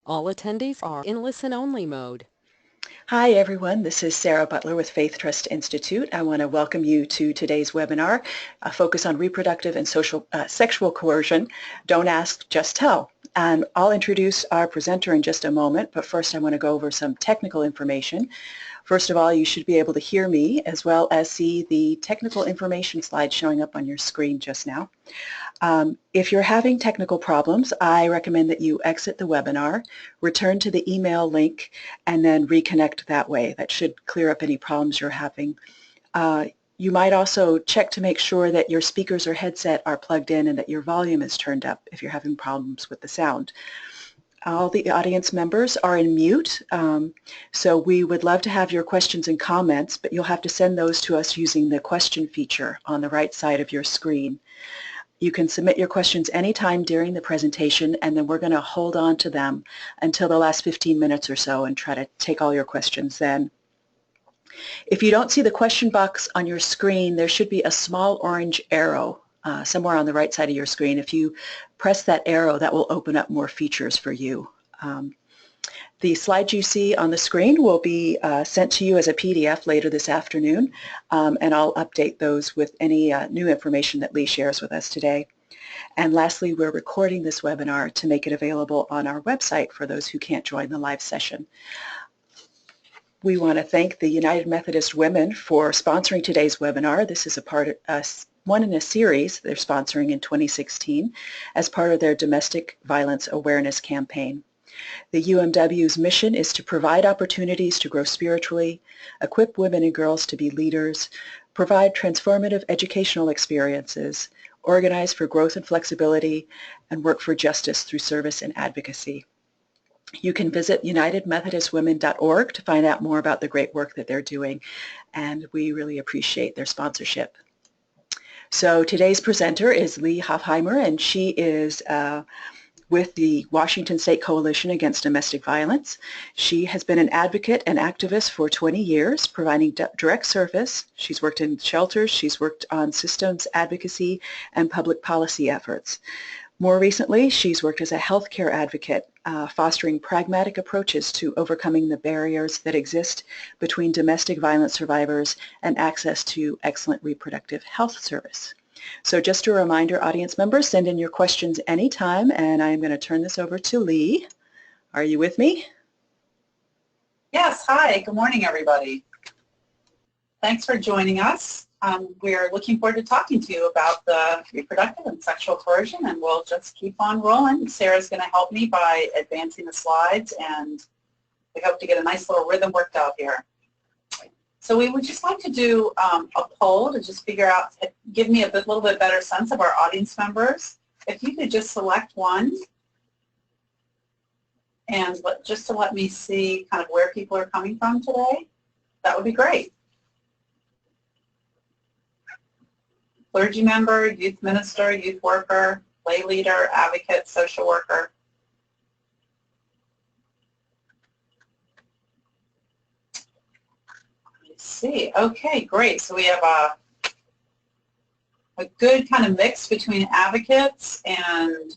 All attendees are in listen-only mode. Hi everyone, this is Sarah Butler with Faith Trust Institute. I want to welcome you to today's webinar, a focus on reproductive and sexual coercion. Don't ask, just tell. And I'll introduce our presenter in just a moment, but first I want to go over some technical information. First of all, you should be able to hear me as well as see the technical information slide showing up on your screen just now. If you're having technical problems, I recommend that you exit the webinar, return to the email link, and then reconnect that way. That should clear up any problems you're having. You might also check to make sure that your speakers or headset are plugged in and that your volume is turned up if you're having problems with the sound. All the audience members are in mute, so we would love to have your questions and comments, but you'll have to send those to us using the question feature on the right side of your screen. You can submit your questions anytime during the presentation, and then we're going to hold on to them until the last 15 minutes or so and try to take all your questions then. If you don't see the question box on your screen, there should be a small orange arrow somewhere on the right side of your screen. If you press that arrow, that will open up more features for you. The slides you see on the screen will be sent to you as a PDF later this afternoon, and I'll update those with any new information that Leigh shares with us today. And lastly, we're recording this webinar to make it available on our website for those who can't join the live session. We want to thank the United Methodist Women for sponsoring today's webinar. This is a part of one in a series they're sponsoring in 2016 as part of their domestic violence awareness campaign. The UMW's mission is to provide opportunities to grow spiritually, equip women and girls to be leaders, provide transformative educational experiences, organize for growth and flexibility, and work for justice through service and advocacy. You can visit unitedmethodistwomen.org to find out more about the great work that they're doing, and we really appreciate their sponsorship. So today's presenter is Leigh Hofheimer, and she is with the Washington State Coalition Against Domestic Violence. She has been an advocate and activist for 20 years, providing direct service. She's worked in shelters, she's worked on systems advocacy and public policy efforts. More recently, she's worked as a healthcare advocate, fostering pragmatic approaches to overcoming the barriers that exist between domestic violence survivors and access to excellent reproductive health service. So just a reminder, audience members, send in your questions anytime, and I'm going to turn this over to Leigh. Are you with me? Yes, hi, good morning everybody. Thanks for joining us. We're looking forward to talking to you about the reproductive and sexual coercion, and we'll just keep on rolling. Sarah's going to help me by advancing the slides, and we hope to get a nice little rhythm worked out here. So we would just like to do a poll to just figure out, give me a little bit better sense of our audience members. If you could just select one, and just to let me see kind of where people are coming from today, that would be great. Clergy member, youth minister, youth worker, lay leader, advocate, social worker. See. Okay, great. So we have a good kind of mix between advocates and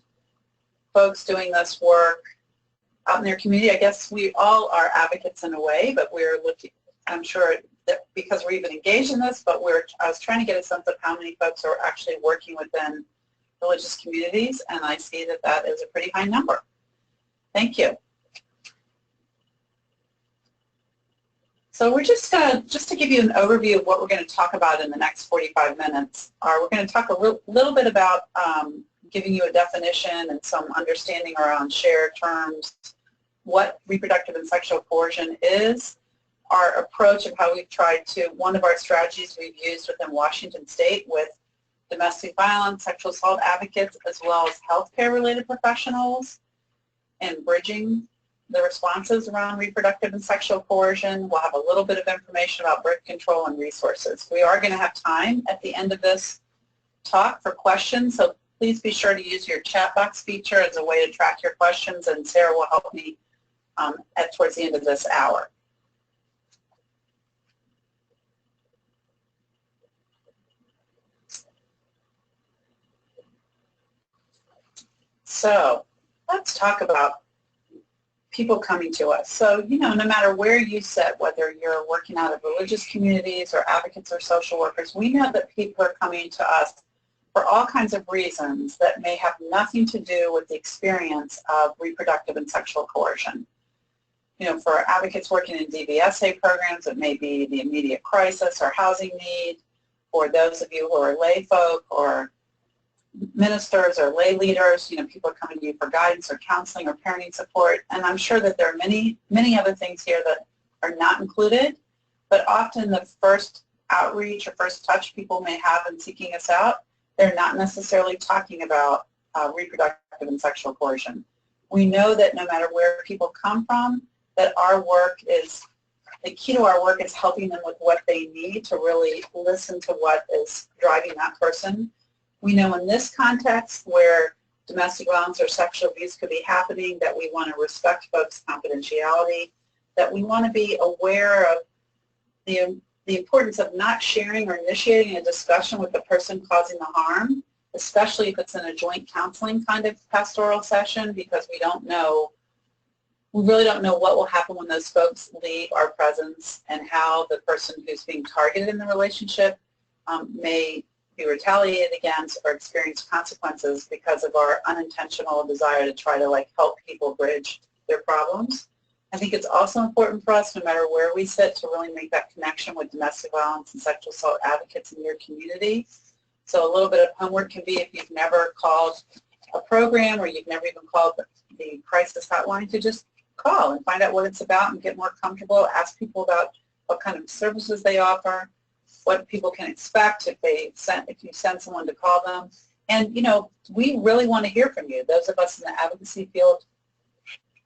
folks doing this work out in their community. I guess we all are advocates in a way, but we're looking, I'm sure that because we're even engaged in this, but I was trying to get a sense of how many folks are actually working within religious communities, and I see that that is a pretty high number. Thank you. So we're just to give you an overview of what we're going to talk about in the next 45 minutes. We're going to talk a little bit about giving you a definition and some understanding around shared terms, what reproductive and sexual coercion is, our approach of how we've tried to, one of our strategies we've used within Washington State with domestic violence, sexual assault advocates, as well as healthcare-related professionals, and bridging the responses around reproductive and sexual coercion. We'll have a little bit of information about birth control and resources. We are going to have time at the end of this talk for questions, so please be sure to use your chat box feature as a way to track your questions, and Sarah will help me towards the end of this hour. So let's talk about people coming to us. So, no matter where you sit, whether you're working out of religious communities or advocates or social workers, we know that people are coming to us for all kinds of reasons that may have nothing to do with the experience of reproductive and sexual coercion. For advocates working in DVSA programs, it may be the immediate crisis or housing need. For those of you who are lay folk or ministers or lay leaders, people are coming to you for guidance or counseling or parenting support. And I'm sure that there are many, many other things here that are not included, but often the first outreach or first touch people may have in seeking us out, they're not necessarily talking about reproductive and sexual coercion. We know that no matter where people come from, that our work is, the key to our work is helping them with what they need to really listen to what is driving that person. We know in this context where domestic violence or sexual abuse could be happening that we want to respect folks' confidentiality, that we want to be aware of the importance of not sharing or initiating a discussion with the person causing the harm, especially if it's in a joint counseling kind of pastoral session, because we really don't know what will happen when those folks leave our presence and how the person who's being targeted in the relationship may be retaliated against or experience consequences because of our unintentional desire to try to help people bridge their problems. I think it's also important for us, no matter where we sit, to really make that connection with domestic violence and sexual assault advocates in your community. So a little bit of homework can be, if you've never called a program or you've never even called the crisis hotline, to just call and find out what it's about and get more comfortable, ask people about what kind of services they offer, what people can expect if you send someone to call them. And, we really want to hear from you. Those of us in the advocacy field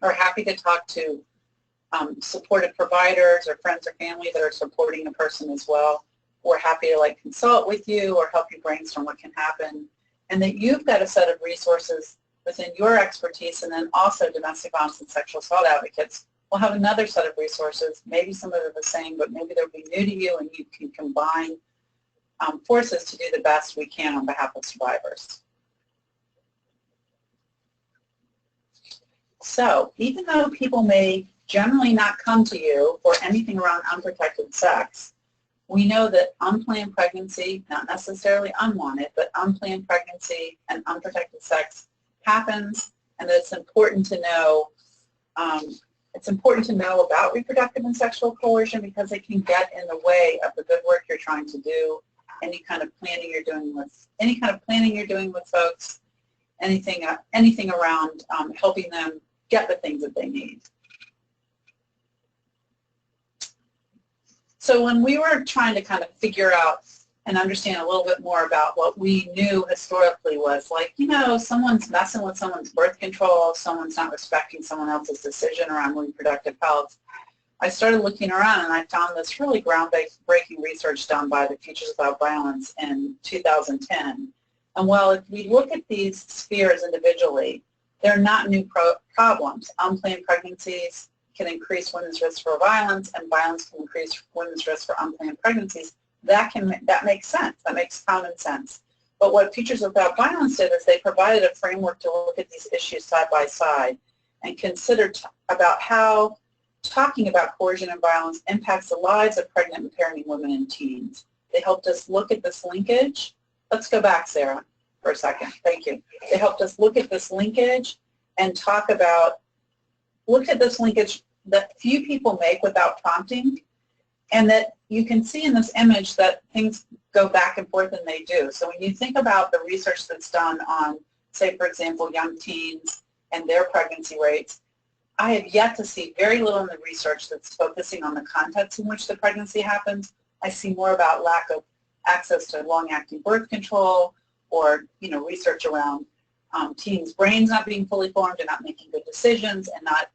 are happy to talk to supportive providers or friends or family that are supporting a person as well. We're happy to consult with you or help you brainstorm what can happen, and that you've got a set of resources within your expertise, and then also domestic violence and sexual assault advocates will have another set of resources. Maybe some of them are the same, but maybe they'll be new to you, and you can combine forces to do the best we can on behalf of survivors. So even though people may generally not come to you for anything around unprotected sex, we know that unplanned pregnancy, not necessarily unwanted, but unplanned pregnancy and unprotected sex happens, and that it's important to know about reproductive and sexual coercion because it can get in the way of the good work you're trying to do, any kind of planning you're doing with folks, anything around helping them get the things that they need. So when we were trying to kind of figure out and understand a little bit more about what we knew historically was someone's messing with someone's birth control, someone's not respecting someone else's decision around reproductive health, I started looking around and I found this really groundbreaking research done by the Futures Without Violence in 2010. And while if we look at these spheres individually, they're not new problems. Unplanned pregnancies can increase women's risk for violence, and violence can increase women's risk for unplanned pregnancies. That makes sense. That makes common sense. But what Futures Without Violence did is they provided a framework to look at these issues side by side and consider about how talking about coercion and violence impacts the lives of pregnant and parenting women and teens. They helped us look at this linkage. Let's go back, Sarah, for a second. Thank you. They helped us look at this linkage and look at this linkage that few people make without prompting, and that you can see in this image that things go back and forth, and they do. So when you think about the research that's done on, say, for example, young teens and their pregnancy rates, I have yet to see very little in the research that's focusing on the context in which the pregnancy happens. I see more about lack of access to long-acting birth control, or research around teens' brains not being fully formed and not making good decisions, and not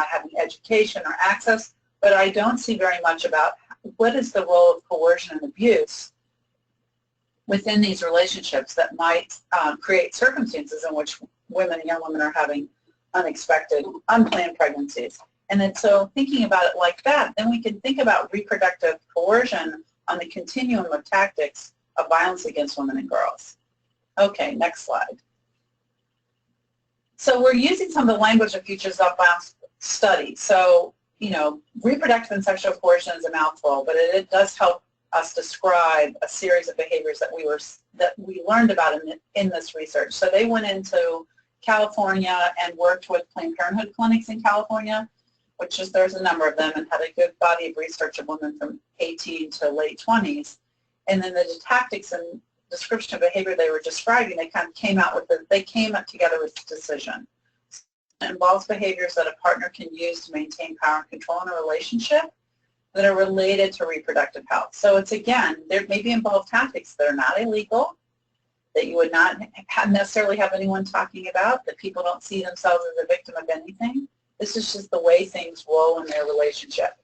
having education or access. But I don't see very much about what is the role of coercion and abuse within these relationships that might create circumstances in which young women are having unexpected, unplanned pregnancies. And then so thinking about it like that, then we can think about reproductive coercion on the continuum of tactics of violence against women and girls. Okay, next slide. So we're using some of the language of Futures Without Violence study. So, reproductive and sexual coercion is a mouthful, but it does help us describe a series of behaviors that we learned about in this research. So they went into California and worked with Planned Parenthood clinics in California, which is, there's a number of them, and had a good body of research of women from 18 to late 20s. And then the tactics and description of behavior they were describing, they kind of came up together with a decision. It involves behaviors that a partner can use to maintain power and control in a relationship that are related to reproductive health. So it's, again, there may be involved tactics that are not illegal, that you would not necessarily have anyone talking about, that people don't see themselves as a victim of anything. This is just the way things roll in their relationship.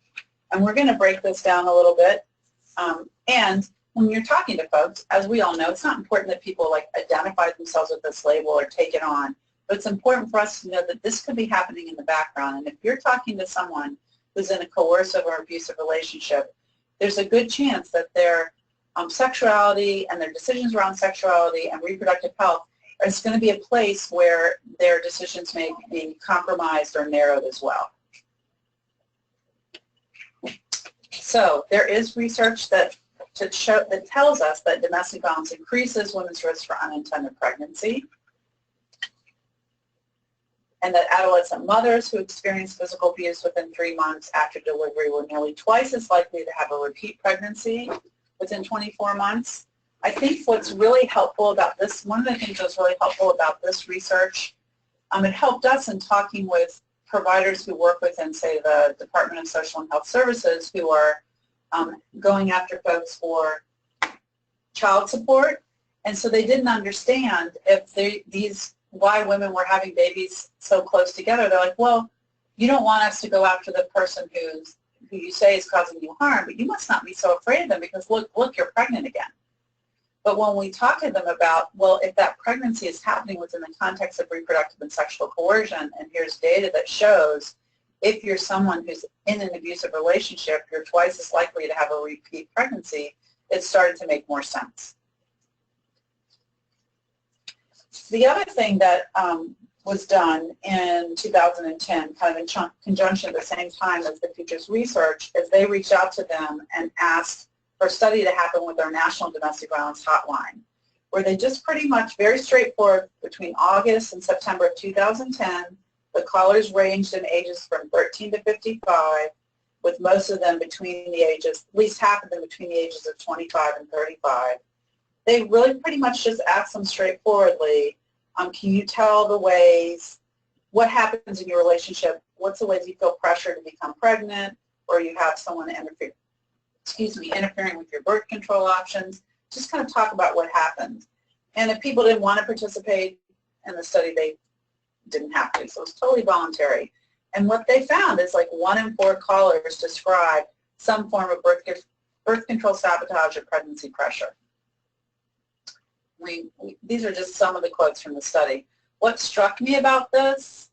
And we're going to break this down a little bit. And when you're talking to folks, as we all know, it's not important that people identify themselves with this label or take it on, but it's important for us to know that this could be happening in the background. And if you're talking to someone who's in a coercive or abusive relationship, there's a good chance that their sexuality and their decisions around sexuality and reproductive health is going to be a place where their decisions may be compromised or narrowed as well. So there is research that tells us that domestic violence increases women's risk for unintended pregnancy, and that adolescent mothers who experience physical abuse within 3 months after delivery were nearly twice as likely to have a repeat pregnancy within 24 months. I think what's really helpful about this, one of the things that's really helpful about this research, it helped us in talking with providers who work within, say, the Department of Social and Health Services, who are going after folks for child support. And so they didn't understand why women were having babies so close together. They're like, well, you don't want us to go after the person who you say is causing you harm, but you must not be so afraid of them because look, you're pregnant again. But when we talk to them about, well, if that pregnancy is happening within the context of reproductive and sexual coercion, and here's data that shows if you're someone who's in an abusive relationship, you're twice as likely to have a repeat pregnancy, it started to make more sense. The other thing that was done in 2010, kind of in conjunction at the same time as the Futures research, is they reached out to them and asked for a study to happen with their National Domestic Violence Hotline, where they just pretty much, very straightforward, between August and September of 2010, the callers ranged in ages from 13 to 55, with most of them between the ages, at least half of them between the ages of 25 and 35. They really pretty much just asked them straightforwardly, can you tell the ways, what happens in your relationship, what's the ways you feel pressure to become pregnant, or you have someone interfering with your birth control options. Just kind of talk about what happened. And if people didn't want to participate in the study, they didn't have to, so it's totally voluntary. And what they found is 1 in 4 callers described some form of birth control sabotage or pregnancy pressure. These are just some of the quotes from the study. What struck me about this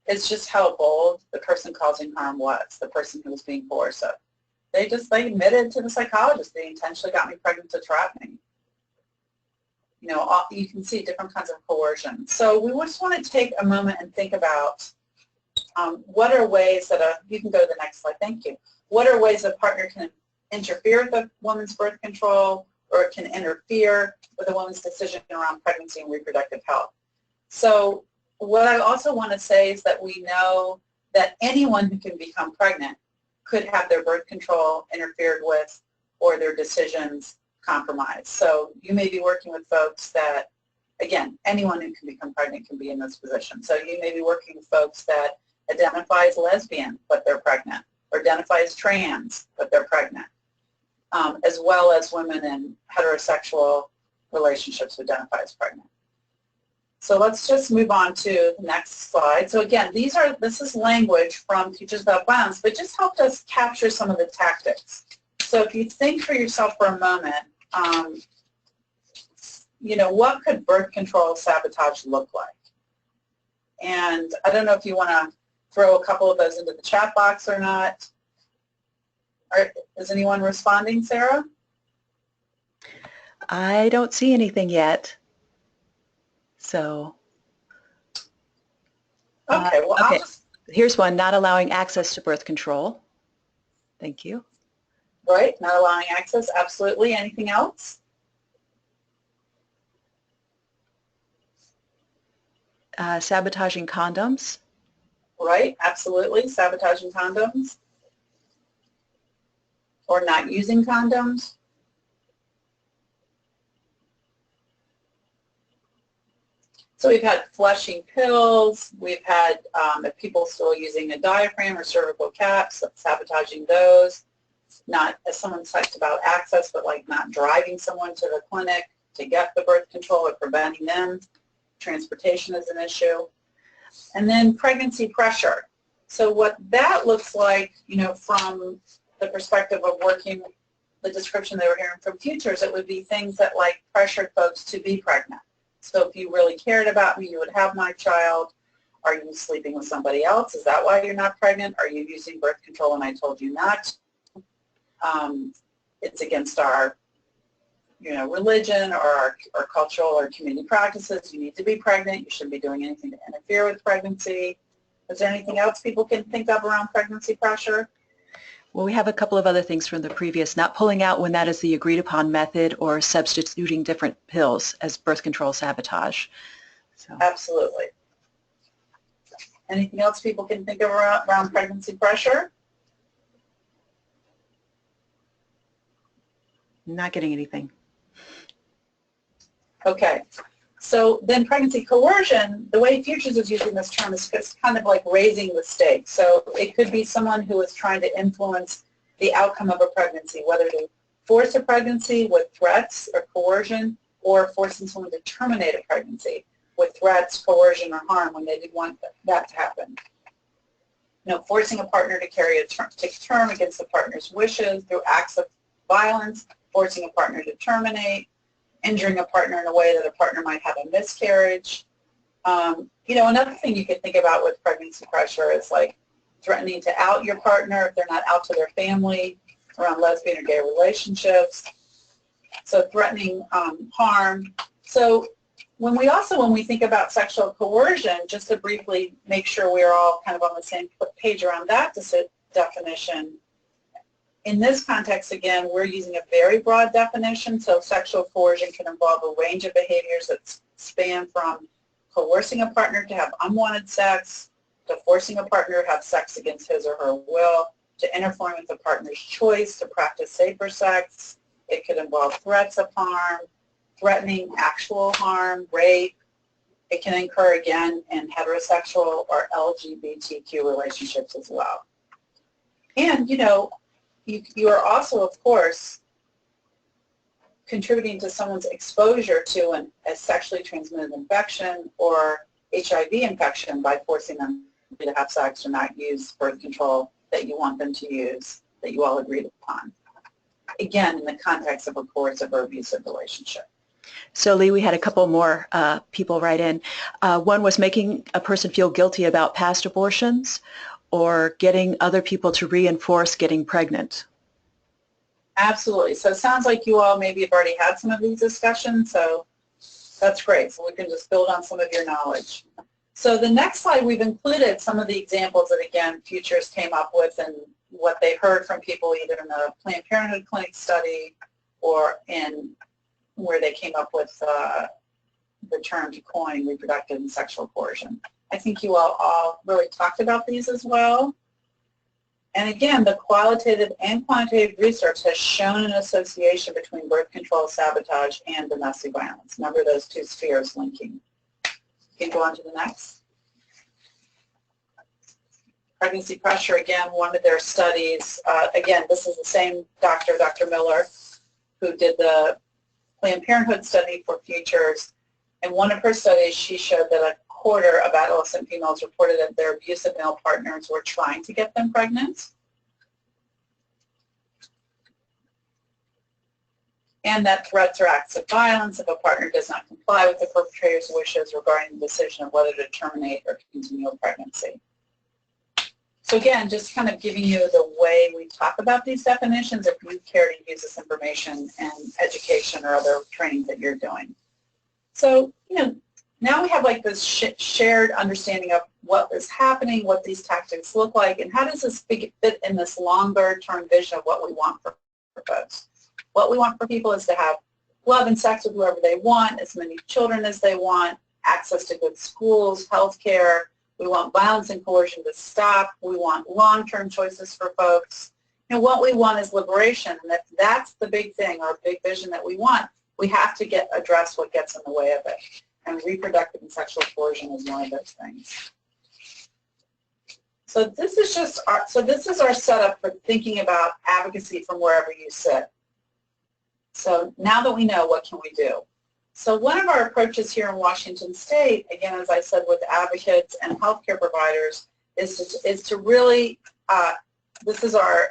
is just how bold the person causing harm was, the person who was being coercive. They admitted to the psychologist they intentionally got me pregnant to trap me. You can see different kinds of coercion. So we just want to take a moment and think about what are ways that you can go to the next slide, thank you. What are ways a partner can interfere with a woman's birth control, or it can interfere with a woman's decision around pregnancy and reproductive health. So what I also want to say is that we know that anyone who can become pregnant could have their birth control interfered with or their decisions compromised. So you may be working with folks that, again, anyone who can become pregnant can be in this position. So you may be working with folks that identify as lesbian but they're pregnant, or identify as trans but they're pregnant, as well as women in heterosexual relationships who identify as pregnant. So let's just move on to the next slide. So again, this is language from Teachers Without Violence, but just helped us capture some of the tactics. So if you think for yourself for a moment, what could birth control sabotage look like? And I don't know if you want to throw a couple of those into the chat box or not. Is anyone responding, Sarah? I don't see anything yet. So. Okay, well, okay. Here's one, not allowing access to birth control. Thank you. Right, not allowing access, absolutely. Anything else? Sabotaging condoms. Right, absolutely. Sabotaging condoms. Or not using condoms. So we've had flushing pills, we've had if people still using a diaphragm or cervical caps, sabotaging those. Not, as someone talked about access, but like not driving someone to the clinic to get the birth control or preventing them. Transportation is an issue. And then pregnancy pressure. So what that looks like, you know, from the perspective of working, the description they were hearing from Futures, it would be things that like pressured folks to be pregnant. So if you really cared about me, you would have my child. Are you sleeping with somebody else? Is that why you're not pregnant? Are you using birth control and I told you not? It's against our, you know, religion or our cultural or community practices. You need to be pregnant. You shouldn't be doing anything to interfere with pregnancy. Is there anything else people can think of around pregnancy pressure? Well, we have a couple of other things from the previous, not pulling out when that is the agreed upon method or substituting different pills as birth control sabotage. So. Absolutely. Anything else people can think of around pregnancy pressure? Not getting anything. Okay. So then pregnancy coercion, the way Futures is using this term is kind of like raising the stakes. So it could be someone who is trying to influence the outcome of a pregnancy, whether to force a pregnancy with threats or coercion, or forcing someone to terminate a pregnancy with threats, coercion, or harm when they didn't want that to happen. You know, forcing a partner to carry a term against the partner's wishes through acts of violence, forcing a partner to terminate, injuring a partner in a way that a partner might have a miscarriage. You know, another thing you could think about with pregnancy pressure is like threatening to out your partner if they're not out to their family around lesbian or gay relationships. So threatening harm. So when we think about sexual coercion, just to briefly make sure we're all kind of on the same page around that definition, in this context, again, we're using a very broad definition, so sexual coercion can involve a range of behaviors that span from coercing a partner to have unwanted sex, to forcing a partner to have sex against his or her will, to interfering with the partner's choice to practice safer sex. It could involve threats of harm, threatening actual harm, rape. It can occur, again, in heterosexual or LGBTQ relationships as well. And, you know, you are also, of course, contributing to someone's exposure to a sexually transmitted infection or HIV infection by forcing them to have sex or not use birth control that you want them to use, that you all agreed upon. Again, in the context of a coercive or abusive relationship. So, Leigh, we had a couple more people write in. One was making a person feel guilty about past abortions, or getting other people to reinforce getting pregnant. Absolutely. So it sounds like you all maybe have already had some of these discussions, so that's great. So we can just build on some of your knowledge. So the next slide, we've included some of the examples that, again, Futures came up with and what they heard from people either in the Planned Parenthood clinic study or in where they came up with the term to coin reproductive and sexual coercion. I think you all really talked about these as well. And again, the qualitative and quantitative research has shown an association between birth control sabotage and domestic violence. Remember those two spheres linking. You can go on to the next. Pregnancy pressure, again, one of their studies. Again, this is the same doctor, Dr. Miller, who did the Planned Parenthood study for Futures. In one of her studies, she showed that a quarter of adolescent females reported that their abusive male partners were trying to get them pregnant. And that threats or acts of violence if a partner does not comply with the perpetrator's wishes regarding the decision of whether to terminate or continue a pregnancy. So again, just kind of giving you the way we talk about these definitions if you care to use this information in education or other training that you're doing. So, you know, now we have like this shared understanding of what is happening, what these tactics look like, and how does this fit in this longer term vision of what we want for folks. What we want for people is to have love and sex with whoever they want, as many children as they want, access to good schools, health care. We want violence and coercion to stop. We want long-term choices for folks. And what we want is liberation. And if that's the big thing, our big vision that we want, we have to address what gets in the way of it. And reproductive and sexual coercion is one of those things. So this is our setup for thinking about advocacy from wherever you sit. So now that we know, what can we do? So one of our approaches here in Washington State, again, as I said, with advocates and healthcare providers, is to really, this is our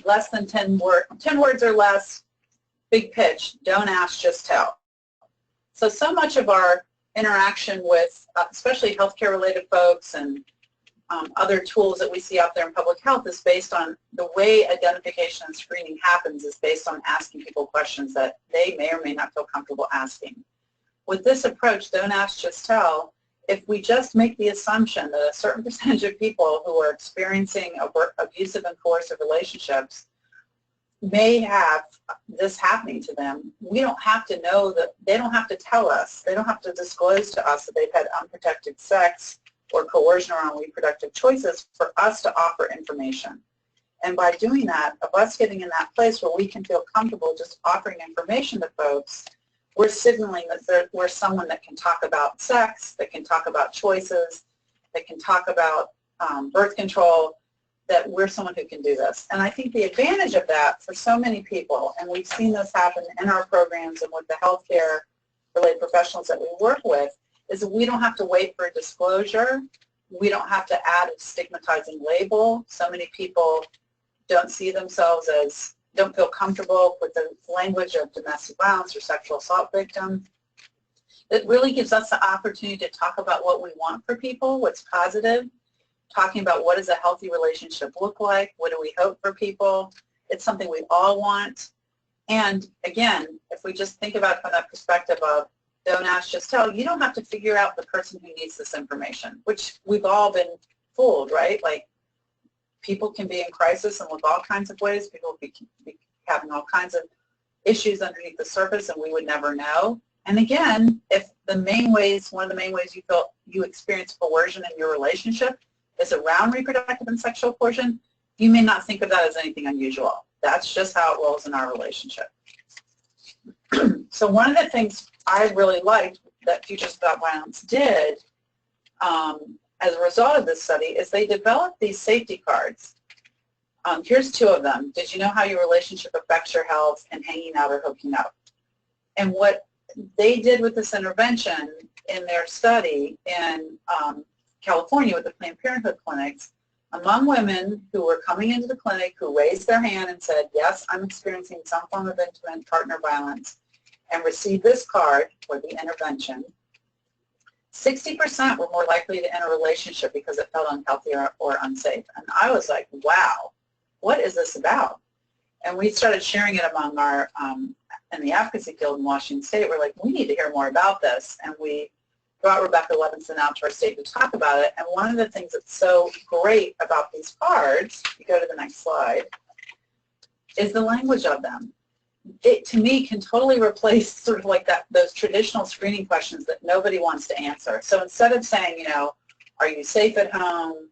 less than 10 words or less, big pitch, don't ask, just tell. So much of our interaction with, especially healthcare-related folks and other tools that we see out there in public health is based on the way identification and screening happens is based on asking people questions that they may or may not feel comfortable asking. With this approach, don't ask, just tell, if we just make the assumption that a certain percentage of people who are experiencing abusive and coercive relationships may have this happening to them, we don't have to know that, they don't have to tell us, they don't have to disclose to us that they've had unprotected sex or coercion around reproductive choices for us to offer information. And by doing that, of us getting in that place where we can feel comfortable just offering information to folks, we're signaling that we're someone that can talk about sex, that can talk about choices, that can talk about birth control, that we're someone who can do this. And I think the advantage of that for so many people, and we've seen this happen in our programs and with the healthcare-related professionals that we work with, is that we don't have to wait for a disclosure. We don't have to add a stigmatizing label. So many people don't see themselves as, don't feel comfortable with the language of domestic violence or sexual assault victim. It really gives us the opportunity to talk about what we want for people, what's positive, talking about what does a healthy relationship look like, what do we hope for people. It's something we all want. And again, if we just think about it from that perspective of don't ask, just tell, you don't have to figure out the person who needs this information, which we've all been fooled, right? Like, people can be in crisis and look all kinds of ways. People be having all kinds of issues underneath the surface and we would never know. And again, if the main ways, one of the main ways you feel you experience coercion in your relationship is around reproductive and sexual coercion, you may not think of that as anything unusual. That's just how it rolls in our relationship. So one of the things I really liked that Futures Without Violence did as a result of this study is they developed these safety cards. Here's two of them. Did you know how your relationship affects your health, and hanging out or hooking up? And what they did with this intervention in their study in California with the Planned Parenthood clinics, among women who were coming into the clinic who raised their hand and said, yes, I'm experiencing some form of intimate partner violence, and received this card for the intervention, 60% were more likely to enter a relationship because it felt unhealthy or unsafe. And I was like, wow, what is this about? And we started sharing it among our, in the advocacy field in Washington State. We're like, we need to hear more about this. And we brought Rebecca Levinson out to our state to talk about it. And one of the things that's so great about these cards, if you go to the next slide, is the language of them. It, to me, can totally replace sort of like those traditional screening questions that nobody wants to answer. So instead of saying, you know, are you safe at home?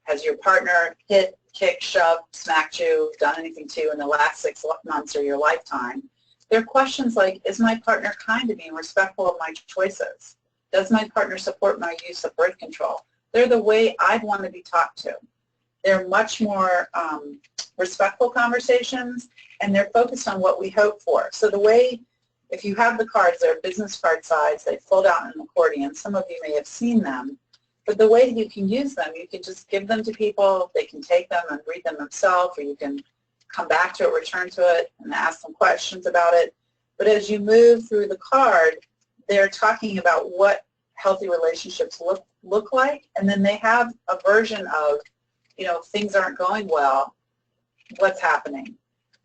Has your partner hit, kicked, shoved, smacked you, done anything to you in the last 6 months or your lifetime? They're questions like, is my partner kind to me and respectful of my choices? Does my partner support my use of birth control? They're the way I'd want to be talked to. They're much more respectful conversations, and they're focused on what we hope for. So the way, if you have the cards, they're business card size, they fold out in an accordion. Some of you may have seen them. But the way you can use them, you can just give them to people. They can take them and read them themselves, or you can come back to it, return to it, and ask them questions about it. But as you move through the card, they're talking about what healthy relationships look like, and then they have a version of, you know, if things aren't going well, what's happening.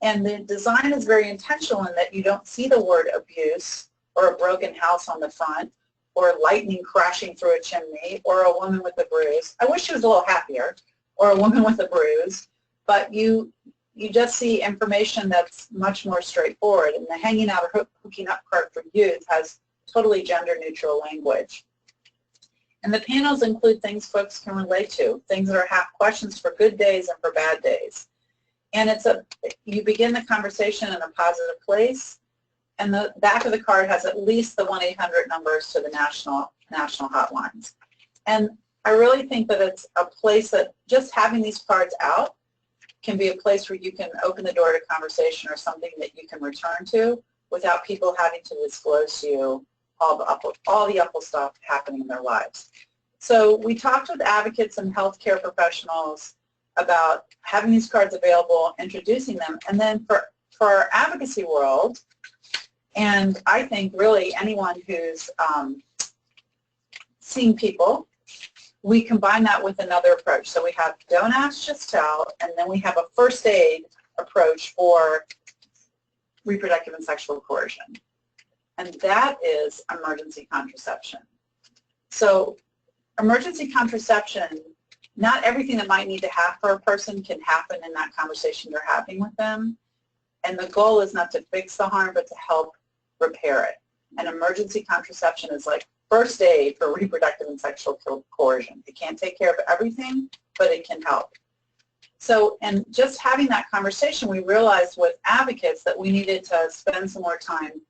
And the design is very intentional in that you don't see the word abuse or a broken house on the front, or lightning crashing through a chimney, or a woman with a bruise. I wish she was a little happier, or a woman with a bruise, but you just see information that's much more straightforward. And the hanging out or hooking up card for youth has totally gender-neutral language. And the panels include things folks can relate to, things that are half questions for good days and for bad days. And you begin the conversation in a positive place, and the back of the card has at least the 1-800 numbers to the national hotlines. And I really think that it's a place that just having these cards out can be a place where you can open the door to conversation or something that you can return to without people having to disclose to you all the awful stuff happening in their lives. So we talked with advocates and healthcare professionals about having these cards available, introducing them, and then for our advocacy world, and I think really anyone who's seeing people, we combine that with another approach. So we have don't ask, just tell, and then we have a first aid approach for reproductive and sexual coercion. And that is emergency contraception. So emergency contraception, not everything that might need to happen for a person can happen in that conversation you're having with them. And the goal is not to fix the harm, but to help repair it. And emergency contraception is like first aid for reproductive and sexual coercion. It can't take care of everything, but it can help. So, and just having that conversation, we realized with advocates that we needed to spend some more time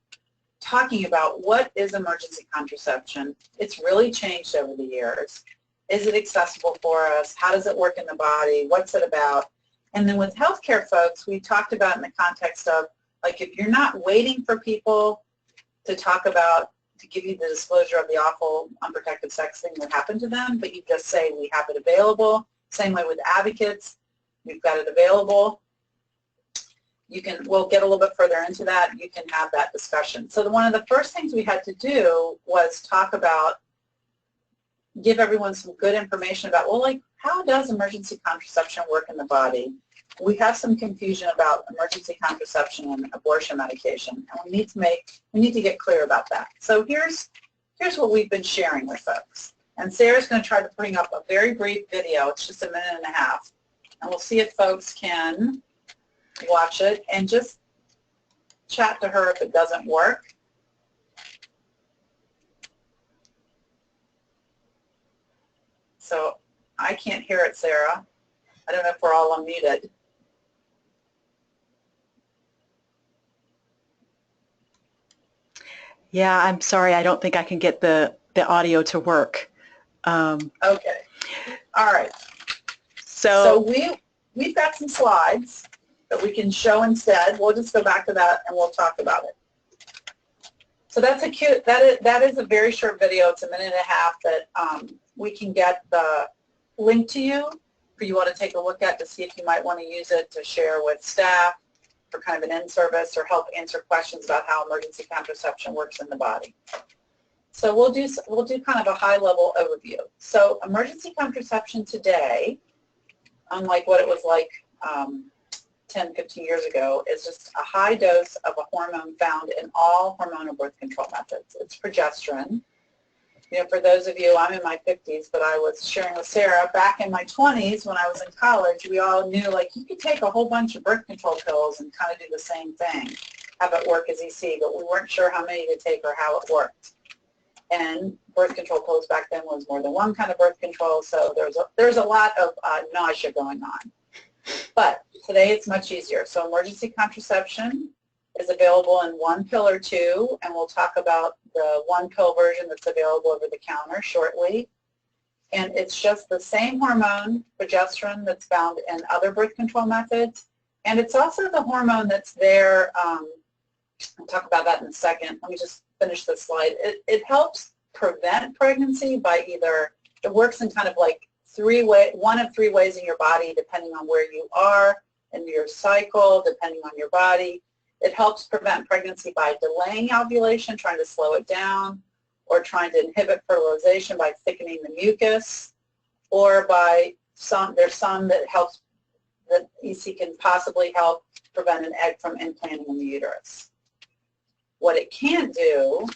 talking about what is emergency contraception. It's really changed over the years. Is it accessible for us? How does it work in the body? What's it about? And then with healthcare folks, we talked about in the context of, like, if you're not waiting for people to talk about, to give you the disclosure of the awful unprotected sex thing that happened to them, but you just say, we have it available. Same way with advocates, we've got it available. We'll get a little bit further into that. You can have that discussion. So one of the first things we had to do was talk about, give everyone some good information about, well, like, how does emergency contraception work in the body? We have some confusion about emergency contraception and abortion medication, and we need to get clear about that. So here's what we've been sharing with folks. And Sarah's going to try to bring up a very brief video. It's just a minute and a half, and we'll see if folks can watch it and just chat to her if it doesn't work. So I can't hear it, Sarah. I don't know if we're all unmuted. Yeah, I'm sorry. I don't think I can get the audio to work. Okay. All right. So we've got some slides that we can show instead. We'll just go back to that and we'll talk about it. So that's that is a very short video. It's a minute and a half that we can get the link to you for you want to take a look at to see if you might want to use it to share with staff for kind of an in-service or help answer questions about how emergency contraception works in the body. So we'll do kind of a high-level overview. So emergency contraception today, unlike what it was like 10, 15 years ago, is just a high dose of a hormone found in all hormonal birth control methods. It's progesterone. You know, for those of you, I'm in my 50s, but I was sharing with Sarah, back in my 20s when I was in college, we all knew, like, you could take a whole bunch of birth control pills and kind of do the same thing, have it work as EC, but we weren't sure how many to take or how it worked. And birth control pills back then was more than one kind of birth control, so there's a lot of nausea going on. But today it's much easier. So emergency contraception is available in one pill or two, and we'll talk about the one pill version that's available over the counter shortly. And it's just the same hormone, progesterone, that's found in other birth control methods. And it's also the hormone that's there. I'll talk about that in a second. Let me just finish this slide. It helps prevent pregnancy by either, it works in kind of like one of three ways in your body, depending on where you are in your cycle, depending on your body. It helps prevent pregnancy by delaying ovulation, trying to slow it down, or trying to inhibit fertilization by thickening the mucus, or by there's some that helps, that EC can possibly help prevent an egg from implanting in the uterus. What it can't do,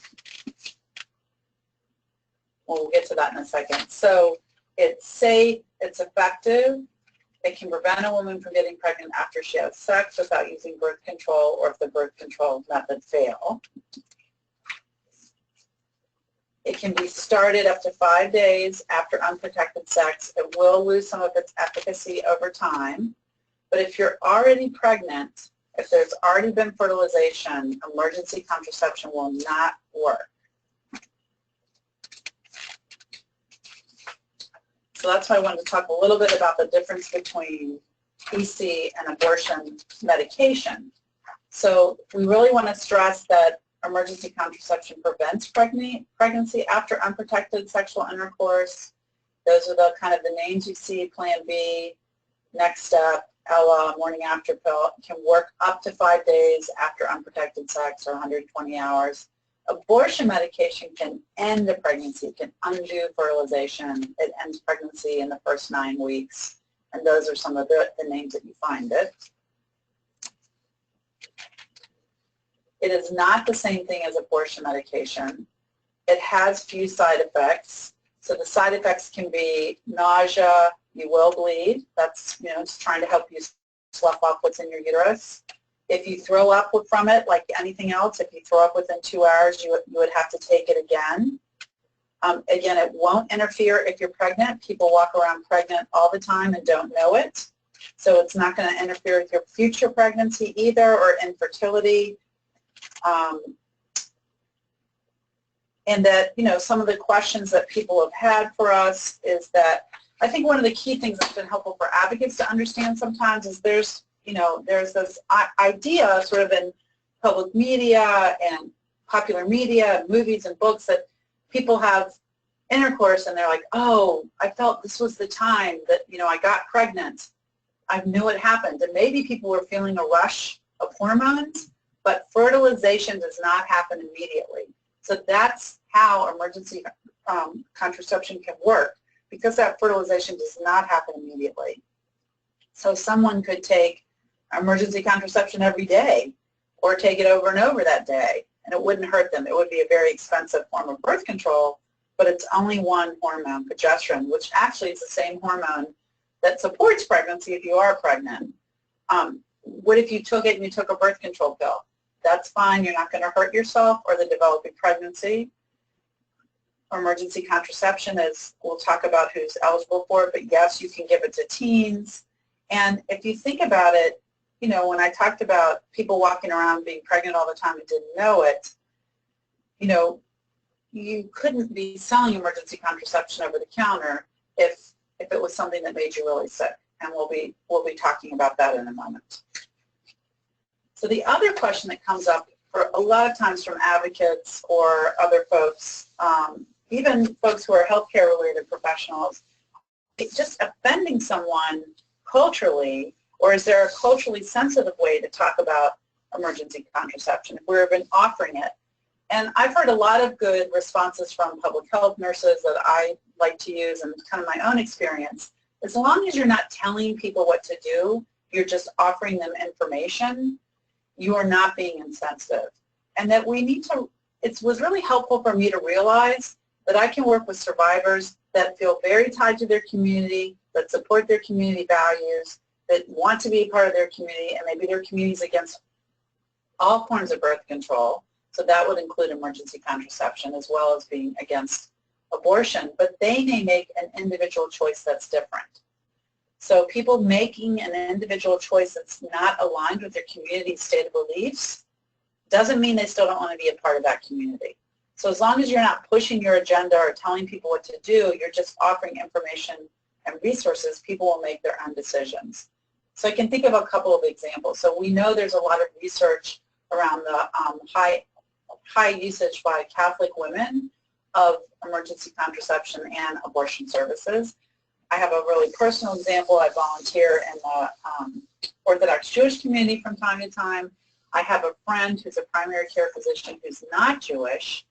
well, we'll get to that in a second. So it's safe, it's effective, it can prevent a woman from getting pregnant after she has sex without using birth control or if the birth control method fails. It can be started up to 5 days after unprotected sex. It will lose some of its efficacy over time. But if you're already pregnant, if there's already been fertilization, emergency contraception will not work. So that's why I wanted to talk a little bit about the difference between EC and abortion medication. So we really want to stress that emergency contraception prevents pregnancy after unprotected sexual intercourse. Those are the kind of the names you see, Plan B, Next Step, Ella, morning after pill. It can work up to 5 days after unprotected sex or 120 hours. Abortion medication can end a pregnancy. It can undo fertilization. It ends pregnancy in the first 9 weeks. And those are some of the names that you find it. It is not the same thing as abortion medication. It has few side effects. So the side effects can be nausea, you will bleed. That's, just trying to help you slough off what's in your uterus. If you throw up from it, like anything else, if you throw up within 2 hours, you would have to take it again. Again, it won't interfere if you're pregnant. People walk around pregnant all the time and don't know it. So it's not going to interfere with your future pregnancy either or infertility. And that, some of the questions that people have had for us is that I think one of the key things that's been helpful for advocates to understand sometimes is there's this idea sort of in public media and popular media, movies and books that people have intercourse and they're like, oh, I felt this was the time that, I got pregnant. I knew it happened. And maybe people were feeling a rush of hormones, but fertilization does not happen immediately. So that's how emergency contraception can work, because that fertilization does not happen immediately. So someone could take emergency contraception every day or take it over and over that day, and it wouldn't hurt them. It would be a very expensive form of birth control, but it's only one hormone, progesterone, which actually is the same hormone that supports pregnancy if you are pregnant. What if you took it and you took a birth control pill? That's fine. You're not going to hurt yourself or the developing pregnancy. Emergency contraception is, we'll talk about who's eligible for it, but yes, you can give it to teens. And if you think about it, when I talked about people walking around being pregnant all the time and didn't know it, you couldn't be selling emergency contraception over the counter if it was something that made you really sick. And we'll be talking about that in a moment. So the other question that comes up for a lot of times from advocates or other folks, even folks who are healthcare related professionals, it's just offending someone culturally, or is there a culturally sensitive way to talk about emergency contraception if we've been offering it? And I've heard a lot of good responses from public health nurses that I like to use, and kind of my own experience. As long as you're not telling people what to do, you're just offering them information, you are not being insensitive. And that we need to, it was really helpful for me to realize that I can work with survivors that feel very tied to their community, that support their community values, that want to be a part of their community, and maybe their community is against all forms of birth control. So that would include emergency contraception as well as being against abortion, but they may make an individual choice that's different. So people making an individual choice that's not aligned with their community's stated beliefs doesn't mean they still don't want to be a part of that community. So as long as you're not pushing your agenda or telling people what to do, you're just offering information and resources, people will make their own decisions. So I can think of a couple of examples. So we know there's a lot of research around the high usage by Catholic women of emergency contraception and abortion services. I have a really personal example. I volunteer in the Orthodox Jewish community from time to time. I have a friend who's a primary care physician who's not Jewish,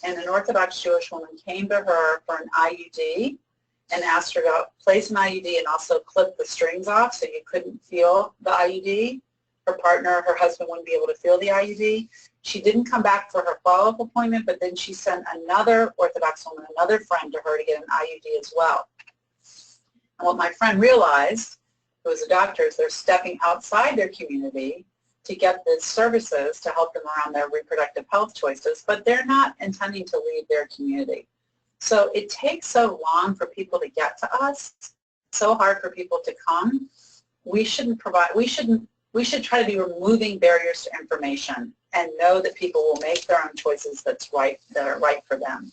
and an Orthodox Jewish woman came to her for an IUD and asked her to place an IUD and also clip the strings off so you couldn't feel the IUD. Her partner, her husband, wouldn't be able to feel the IUD. She didn't come back for her follow-up appointment, but then she sent another Orthodox woman, another friend to her to get an IUD as well. And what my friend realized, who was a doctor, is they're stepping outside their community to get the services to help them around their reproductive health choices, but they're not intending to leave their community. So it takes so long for people to get to us, so hard for people to come. We should try to be removing barriers to information and know that people will make their own choices that are right for them.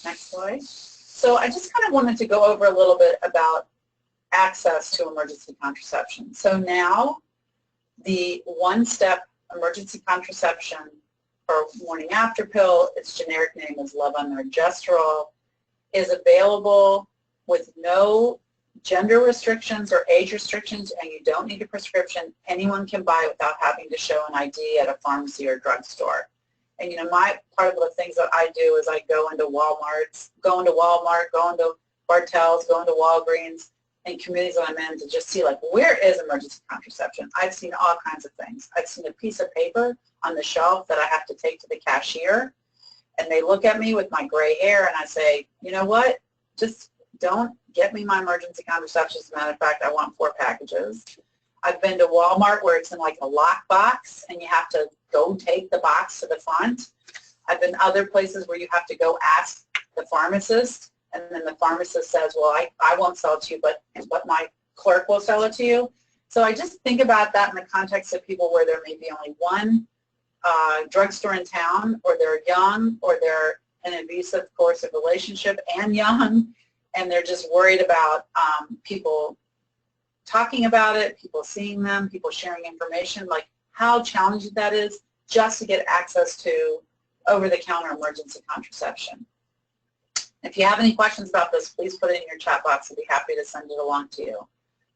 Next slide. So I just kind of wanted to go over a little bit about access to emergency contraception. So now the one-step emergency contraception or morning after pill, its generic name is levonorgestrel, is available with no gender restrictions or age restrictions, and you don't need a prescription. Anyone can buy without having to show an ID at a pharmacy or drugstore. And you know, part of the things that I do is I go into Walmart, go into Bartell's, go into Walgreens, and communities that I'm in to just see, like, where is emergency contraception? I've seen all kinds of things. I've seen a piece of paper on the shelf that I have to take to the cashier, and they look at me with my gray hair, and I say, you know what, just don't get me my emergency contraception. As a matter of fact, I want 4 packages. I've been to Walmart where it's in like a lock box, and you have to go take the box to the front. I've been other places where you have to go ask the pharmacist, and then the pharmacist says, well, I won't sell it to you, but my clerk will sell it to you. So I just think about that in the context of people where there may be only one drugstore in town, or they're young, or they're in an abusive, coercive relationship and young, and they're just worried about people talking about it, people seeing them, people sharing information, like how challenging that is just to get access to over-the-counter emergency contraception. If you have any questions about this, please put it in your chat box. I'd be happy to send it along to you,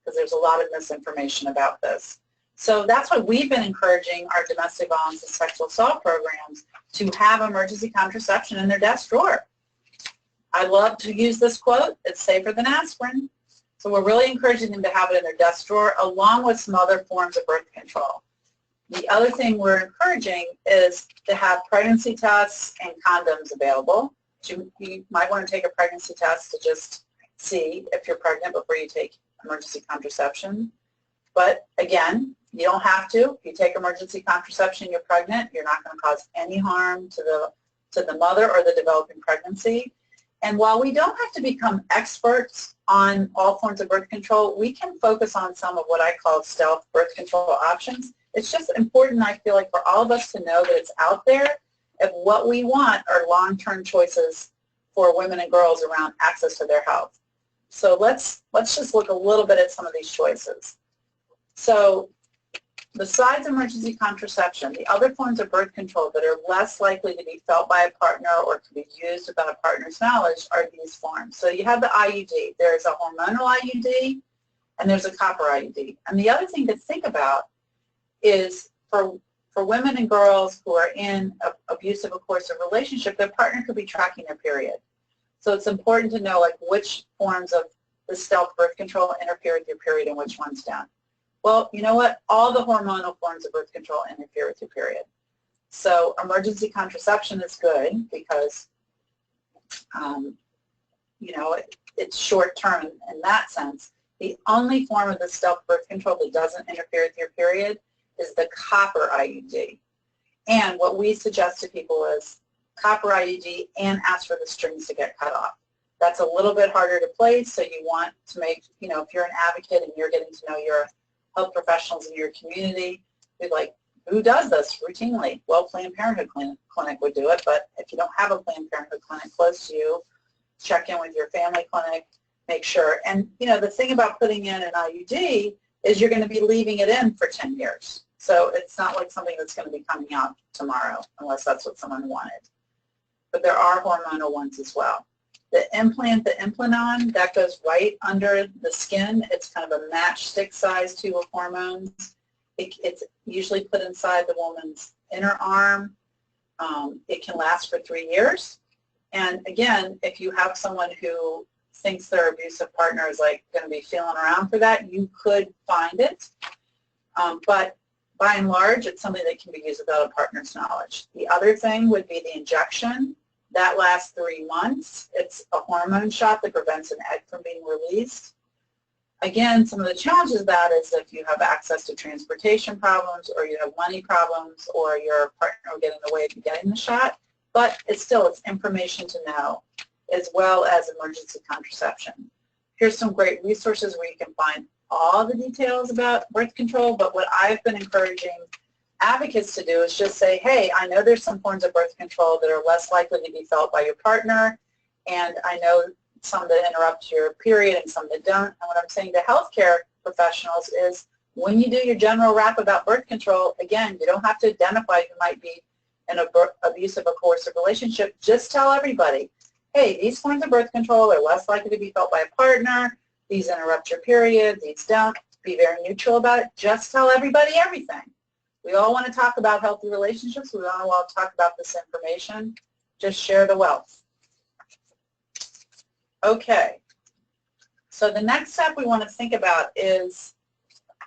because there's a lot of misinformation about this. So that's why we've been encouraging our domestic violence and sexual assault programs to have emergency contraception in their desk drawer. I love to use this quote, it's safer than aspirin. So we're really encouraging them to have it in their desk drawer along with some other forms of birth control. The other thing we're encouraging is to have pregnancy tests and condoms available. You might want to take a pregnancy test to just see if you're pregnant before you take emergency contraception. But again, you don't have to. If you take emergency contraception, you're pregnant, you're not going to cause any harm to the mother or the developing pregnancy. And while we don't have to become experts on all forms of birth control, we can focus on some of what I call stealth birth control options. It's just important, I feel like, for all of us to know that it's out there, and what we want are long-term choices for women and girls around access to their health. So let's just look a little bit at some of these choices. So besides emergency contraception, the other forms of birth control that are less likely to be felt by a partner or to be used without a partner's knowledge are these forms. So you have the IUD. There's a hormonal IUD, and there's a copper IUD. And the other thing to think about is for women and girls who are in an abusive or coercive relationship, their partner could be tracking their period. So it's important to know, like, which forms of the stealth birth control interfere with your period and which ones don't. Well, you know what? All the hormonal forms of birth control interfere with your period. So emergency contraception is good because, you know, it's short-term in that sense. The only form of the stealth birth control that doesn't interfere with your period is the copper IUD. And what we suggest to people is copper IUD and ask for the strings to get cut off. That's a little bit harder to place, so you want to make, you know, if you're an advocate and you're getting to know your health professionals in your community, be like, who does this routinely? Well, Planned Parenthood clinic would do it, but if you don't have a Planned Parenthood clinic close to you, check in with your family clinic, make sure. And, you know, the thing about putting in an IUD is you're going to be leaving it in for 10 years. So it's not like something that's going to be coming out tomorrow, unless that's what someone wanted. But there are hormonal ones as well. The implant, the Implanon, that goes right under the skin. It's kind of a matchstick size tube of hormones. It's usually put inside the woman's inner arm. It can last for 3 years. And again, if you have someone who thinks their abusive partner is like going to be feeling around for that, you could find it. But by and large, it's something that can be used without a partner's knowledge. The other thing would be the injection. That lasts 3 months. It's a hormone shot that prevents an egg from being released. Again, some of the challenges of that is if you have access to transportation problems or you have money problems or your partner will get in the way of you getting the shot, but it's information to know, as well as emergency contraception. Here's some great resources where you can find all the details about birth control, but what I've been encouraging advocates to do is just say, hey, I know there's some forms of birth control that are less likely to be felt by your partner, and I know some that interrupt your period and some that don't. And what I'm saying to healthcare professionals is when you do your general rap about birth control, again, you don't have to identify who might be in an abusive or coercive relationship. Just tell everybody, hey, these forms of birth control are less likely to be felt by a partner. These interrupt your period. These don't. Be very neutral about it. Just tell everybody everything. We all want to talk about healthy relationships. We all want to talk about this information. Just share the wealth. Okay. So the next step we want to think about is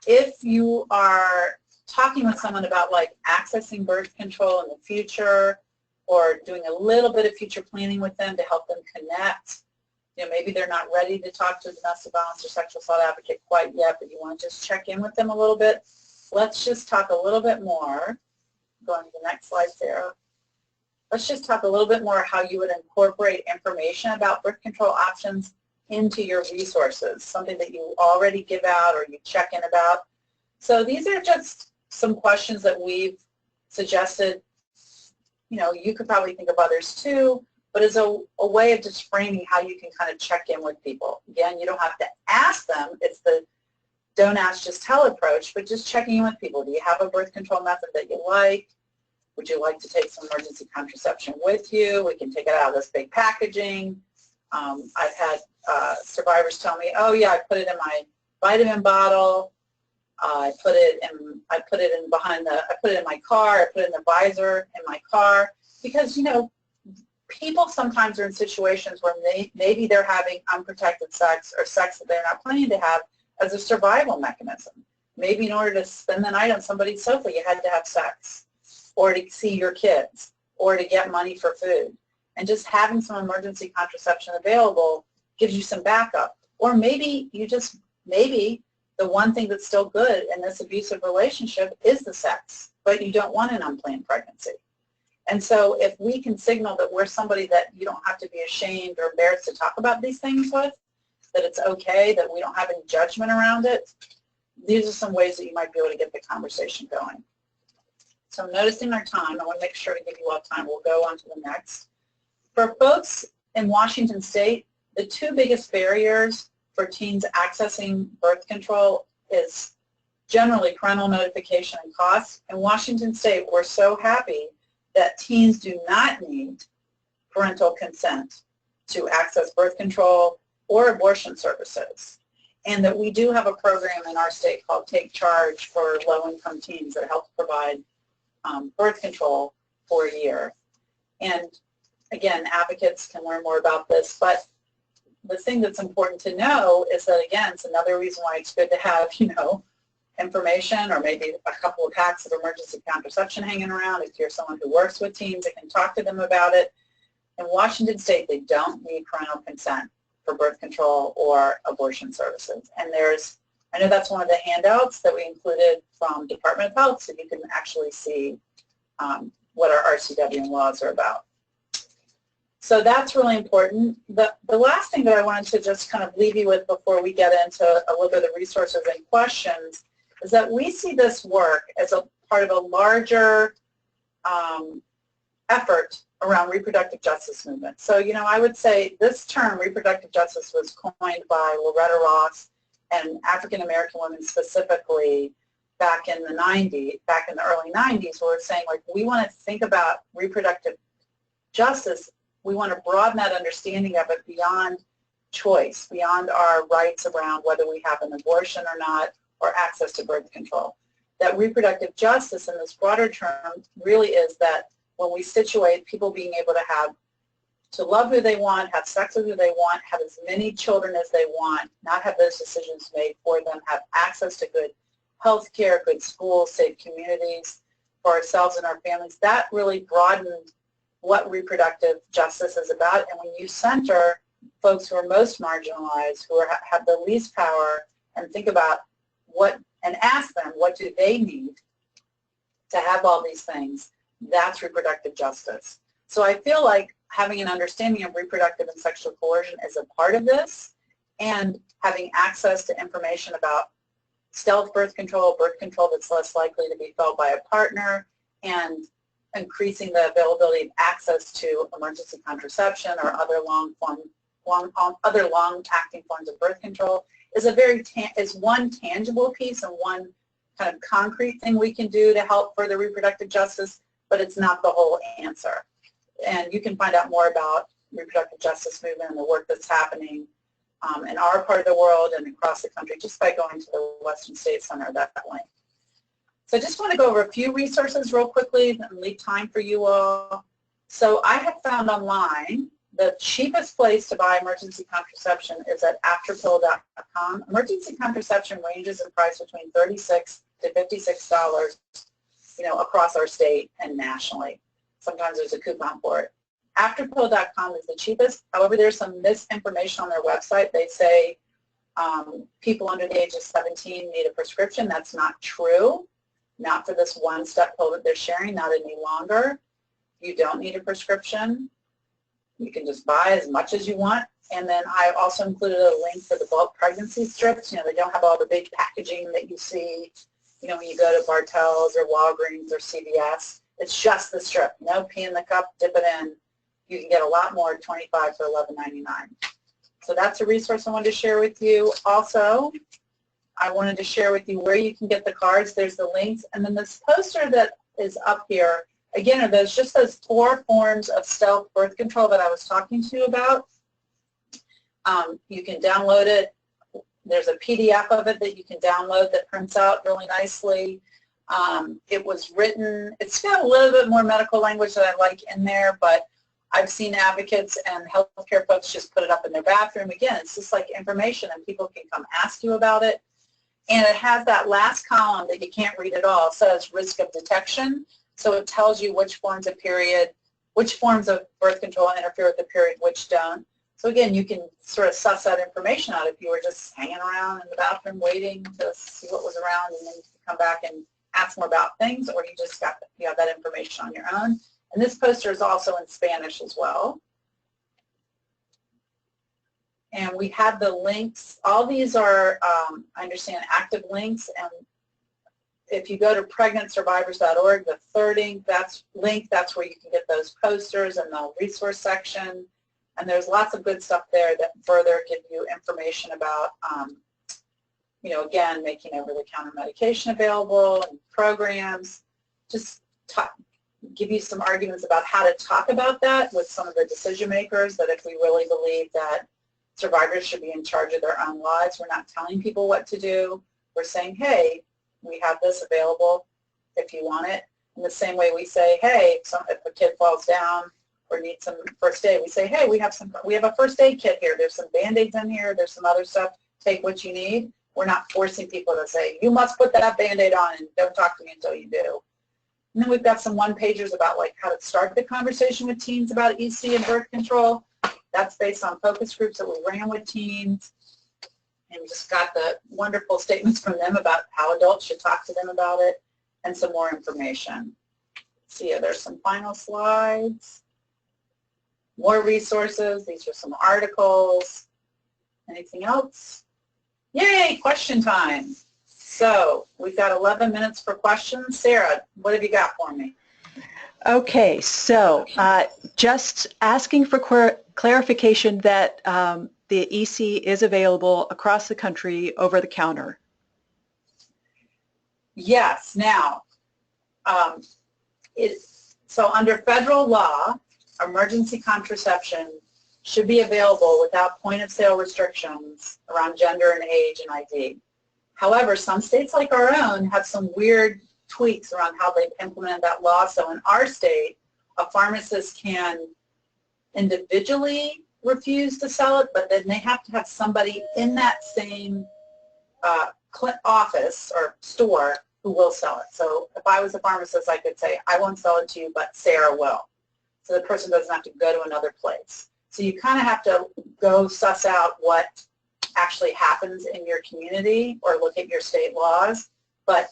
if you are talking with someone about like accessing birth control in the future or doing a little bit of future planning with them to help them connect. You know, maybe they're not ready to talk to a domestic violence or sexual assault advocate quite yet, but you want to just check in with them a little bit. Let's just talk a little bit more. Going to the next slide, Sarah. Let's just talk a little bit more how you would incorporate information about birth control options into your resources, something that you already give out or you check in about. So these are just some questions that we've suggested. You know, you could probably think of others too, but as a way of just framing how you can kind of check in with people. Again, you don't have to ask them. It's the don't ask, just tell approach, but just checking in with people. Do you have a birth control method that you like? Would you like to take some emergency contraception with you? We can take it out of this big packaging. I've had survivors tell me, oh yeah, I put it in my vitamin bottle. I put it in my car. I put it in the visor in my car, because you know, people sometimes are in situations where maybe they're having unprotected sex or sex that they're not planning to have as a survival mechanism. Maybe in order to spend the night on somebody's sofa, you had to have sex, or to see your kids, or to get money for food. And just having some emergency contraception available gives you some backup. Or maybe maybe the one thing that's still good in this abusive relationship is the sex, but you don't want an unplanned pregnancy. And so if we can signal that we're somebody that you don't have to be ashamed or embarrassed to talk about these things with, that it's okay, that we don't have any judgment around it, these are some ways that you might be able to get the conversation going. So noticing our time, I want to make sure to give you all time. We'll go on to the next. For folks in Washington State, the two biggest barriers for teens accessing birth control is generally parental notification and costs. In Washington State, we're so happy that teens do not need parental consent to access birth control or abortion services, and that we do have a program in our state called Take Charge for low-income teens that helps provide birth control for a year. And again, advocates can learn more about this, but the thing that's important to know is that, again, it's another reason why it's good to have, you know, information or maybe a couple of packs of emergency contraception hanging around. If you're someone who works with teens, you can talk to them about it. In Washington State, they don't need parental consent for birth control or abortion services. And I know that's one of the handouts that we included from Department of Health, so you can actually see what our RCW and laws are about. So that's really important. The last thing that I wanted to just kind of leave you with before we get into a little bit of the resources and questions is that we see this work as a part of a larger effort around reproductive justice movement. So, you know, I would say this term, reproductive justice, was coined by Loretta Ross and African American women specifically back in the early 90s, where we're saying, like, we want to think about reproductive justice. We want to broaden that understanding of it beyond choice, beyond our rights around whether we have an abortion or not, or access to birth control. That reproductive justice in this broader term really is that when we situate people being able to love who they want, have sex with who they want, have as many children as they want, not have those decisions made for them, have access to good healthcare, good schools, safe communities for ourselves and our families. That really broadened what reproductive justice is about. And when you center folks who are most marginalized, who have the least power, and think about and ask them, what do they need to have all these things? That's reproductive justice. So I feel like having an understanding of reproductive and sexual coercion is a part of this, and having access to information about stealth birth control that's less likely to be felt by a partner, and increasing the availability of access to emergency contraception or other long-acting forms of birth control is one tangible piece and one kind of concrete thing we can do to help further reproductive justice, but it's not the whole answer. And you can find out more about reproductive justice movement and the work that's happening in our part of the world and across the country just by going to the Western State Center that way. So I just want to go over a few resources real quickly and leave time for you all. So I have found online the cheapest place to buy emergency contraception is at afterpill.com. Emergency contraception ranges in price between $36 to $56, across our state and nationally. Sometimes there's a coupon for it. Afterpill.com is the cheapest. However, there's some misinformation on their website. They say people under the age of 17 need a prescription. That's not true. Not for this one-step pill that they're sharing, not any longer. You don't need a prescription. You can just buy as much as you want. And then I also included a link for the bulk pregnancy strips. They don't have all the big packaging that you see, when you go to Bartell's or Walgreens or CVS. It's just the strip. No pee in the cup, dip it in. You can get a lot more, 25 for $11.99. So that's a resource I wanted to share with you. Also, I wanted to share with you where you can get the cards. There's the links. And then this poster that is up here, again, are those 4 forms of stealth birth control that I was talking to you about. You can download it. There's a PDF of it that you can download that prints out really nicely. It was written, it's got a little bit more medical language that I like in there, but I've seen advocates and healthcare folks just put it up in their bathroom. Again, it's just like information, and people can come ask you about it. And it has that last column that you can't read at all. It says risk of detection. So it tells you which forms of birth control interfere with the period, which don't. So again, you can sort of suss that information out if you were just hanging around in the bathroom waiting to see what was around, and then you can come back and ask more about things, or you have that information on your own. And this poster is also in Spanish as well. And we have the links. All these are, I understand, active links. And if you go to pregnantsurvivors.org, the third link, that's where you can get those posters and the resource section. And there's lots of good stuff there that further give you information about, again, making over-the-counter medication available and programs. Just give you some arguments about how to talk about that with some of the decision makers, that if we really believe that survivors should be in charge of their own lives, we're not telling people what to do. We're saying, hey, we have this available if you want it. In the same way we say, hey, if a kid falls down or needs some first aid, we say, hey, we have a first aid kit here. There's some Band-Aids in here. There's some other stuff. Take what you need. We're not forcing people to say, you must put that Band-Aid on and don't talk to me until you do. And then we've got some one-pagers about how to start the conversation with teens about EC and birth control. That's based on focus groups that we ran with teens. And we just got the wonderful statements from them about how adults should talk to them about it, and some more information. See, there's some final slides. More resources. These are some articles. Anything else? Yay, question time. So we've got 11 minutes for questions. Sarah, what have you got for me? Okay, so just asking for clarification that the EC is available across the country over the counter. Yes. Now, so under federal law, emergency contraception should be available without point-of-sale restrictions around gender and age and ID. However, some states like our own have some weird tweaks around how they've implemented that law. So in our state, a pharmacist can individually refuse to sell it, but then they have to have somebody in that same office or store who will sell it. So if I was a pharmacist, I could say, I won't sell it to you, but Sarah will. So the person doesn't have to go to another place. So you kind of have to go suss out what actually happens in your community or look at your state laws. But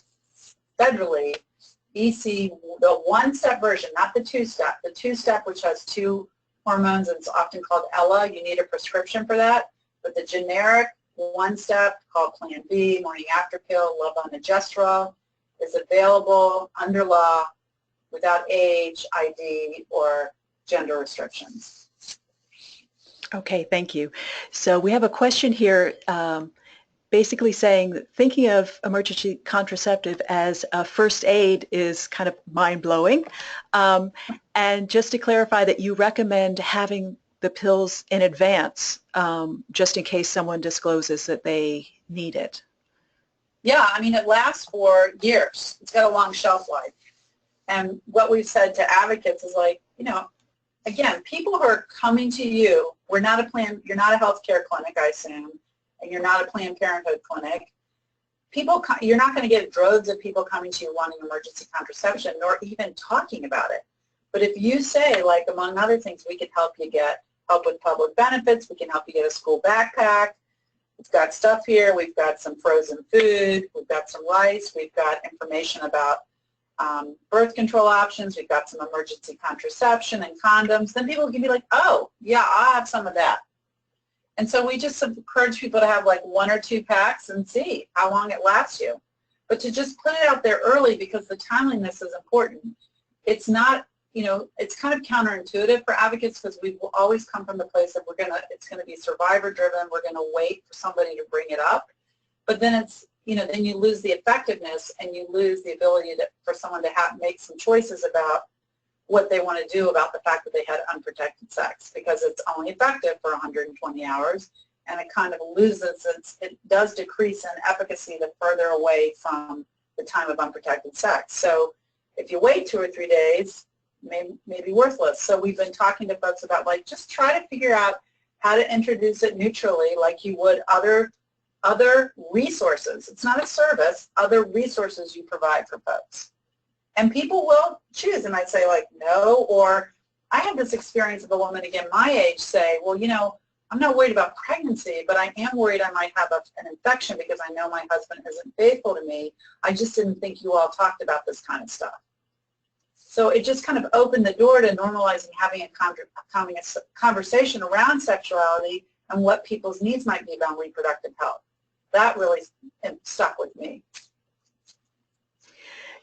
federally, EC, the one-step version, not the two-step, the two-step which has two hormones and it's often called Ella, you need a prescription for that. But the generic one-step called Plan B, morning after pill, levonorgestrel, is available under law without age, ID, or gender restrictions. Okay, thank you. So we have a question here basically saying that thinking of emergency contraceptive as a first aid is kind of mind-blowing. And just to clarify that you recommend having the pills in advance just in case someone discloses that they need it. Yeah, I mean, it lasts for years. It's got a long shelf life. And what we've said to advocates is like, you know, again, people who are coming to you, you're not a healthcare clinic, I assume, and you're not a Planned Parenthood clinic. You're not going to get droves of people coming to you wanting emergency contraception, nor even talking about it. But if you say, like, among other things, we can help you get help with public benefits, we can help you get a school backpack, we've got stuff here, we've got some frozen food, we've got some rice, we've got information about birth control options, we've got some emergency contraception and condoms, then people can be like, oh, yeah, I'll have some of that. And so we just encourage people to have like 1 or 2 packs and see how long it lasts you. But to just put it out there early because the timeliness is important. It's not, you know, it's kind of counterintuitive for advocates because we will always come from the place that it's going to be survivor driven, we're going to wait for somebody to bring it up. But then it's, you know, then you lose the effectiveness and you lose the ability for someone to make some choices about what they want to do about the fact that they had unprotected sex because it's only effective for 120 hours and it kind of loses, it does decrease in efficacy the further away from the time of unprotected sex. So if you wait 2 or 3 days, may be worthless. So we've been talking to folks about like just try to figure out how to introduce it neutrally like you would other resources. It's not a service, other resources you provide for folks. And people will choose and might say like no, or I had this experience of a woman, again, my age, say, well, you know, I'm not worried about pregnancy, but I am worried I might have an infection because I know my husband isn't faithful to me. I just didn't think you all talked about this kind of stuff. So it just kind of opened the door to normalizing having a conversation around sexuality and what people's needs might be about reproductive health. That really stuck with me.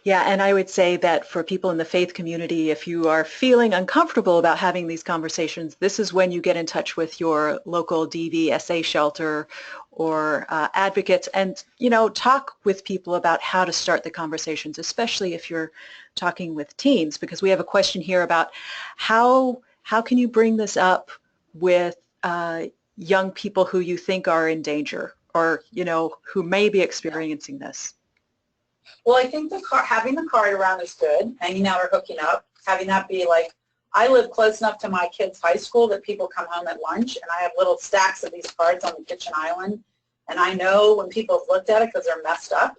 Yeah, and I would say that for people in the faith community, if you are feeling uncomfortable about having these conversations, this is when you get in touch with your local DV/SA shelter or advocates and, you know, talk with people about how to start the conversations, especially if you're talking with teens, because we have a question here about how can you bring this up with young people who you think are in danger or, you know, who may be experiencing this? Well, I think having the card around is good, hanging out or hooking up, having that be like, I live close enough to my kids' high school that people come home at lunch and I have little stacks of these cards on the kitchen island and I know when people have looked at it because they're messed up.